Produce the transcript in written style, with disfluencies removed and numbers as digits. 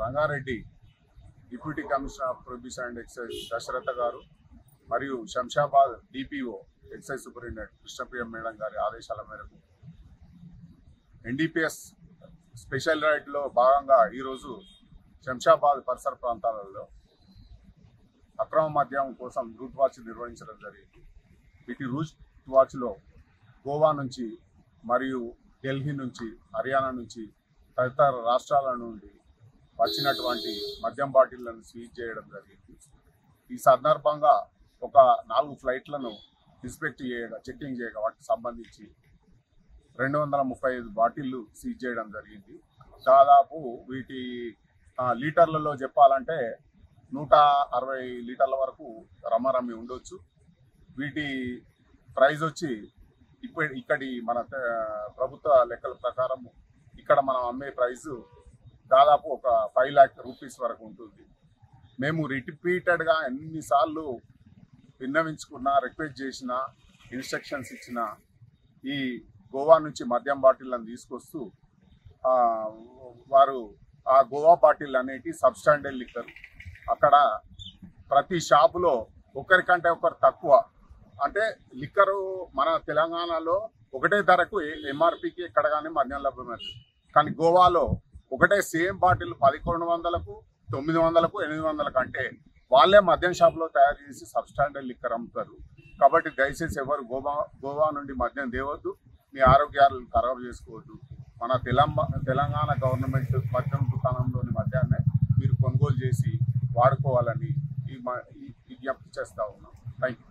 Rangareddy deputy commissioner of prohibition and excise Dasaratha గారు మరియు Shamshabad DPO excise superintendent Krishnapriya madam గారి ఆదేశాల మేరకు ఎన్డీపీఎస్ స్పెషల్ రైడ్లో భాగంగా ఈరోజు శంషాబాద్ పరిసర ప్రాంతాలలో అక్రమ మద్యం కోసం రూట్ వాచ్ నిర్వహించడం జరిగింది. వీటి రూట్ వాచ్లో గోవా నుంచి మరియు ఢిల్లీ నుంచి, హర్యానా నుంచి, తదితర రాష్ట్రాల నుండి వచ్చినటువంటి మద్యం బాటిళ్లను సీజ్ చేయడం జరిగింది. ఈ సందర్భంగా ఒక 4 ఫ్లైట్లను చెక్కింగ్ చేయగా వాటికి సంబంధించి 235 బాటిళ్లు సీజ్ చేయడం జరిగింది. దాదాపు వీటి లీటర్లలో చెప్పాలంటే 160 లీటర్ల వరకు రమ్మరమ్మి ఉండొచ్చు. వీటి ప్రైజ్ వచ్చి ఇక్కడి మన ప్రభుత్వ లెక్కల ప్రకారం ఇక్కడ మనం అమ్మే ప్రైజు దాదాపు ఒక 5 लाख రూపీస్ వరకు ఉంటుంది. మేము రిపీటెడ్గా ఎన్నిసార్లు విన్నవించుకున్నా, రిక్వెస్ట్ చేసినా, ఇన్స్ట్రక్షన్స్ ఇచ్చినా ఈ గోవా నుంచి మద్యం బాటిళ్లను తీసుకొస్తూ వారు ఆ గోవా బాటిల్ అనేటి సబ్స్టాండర్డ్ లిక్కర్ అక్కడ ప్రతి షాపులో ఒకరికంటే ఒకరు తక్కువ, అంటే లిక్కరు మన తెలంగాణలో ఒకటే ధరకు ఎంఆర్పికి ఎక్కడ కానీ మద్యం లభ్యమవుతుంది. కానీ గోవాలో ఒకటే సేమ్ బాటిల్ 1100కు, 900కు, 800కు, అంటే వాళ్ళే మద్యం షాప్లో తయారు చేసి సబ్స్టాండర్డ్ లిక్కర్ అమ్ముతారు. కాబట్టి దయచేసి ఎవరు గోవా నుండి మద్యం తేవద్దు, మీ ఆరోగ్యాలను ఖరాబు చేసుకోవద్దు. మన తెలంగాణ గవర్నమెంట్ మద్యం దుకాణంలోని మద్యాన్ని మీరు కొనుగోలు చేసి వాడుకోవాలని విజ్ఞప్తి చేస్తూ ఉన్నాం. Thank you.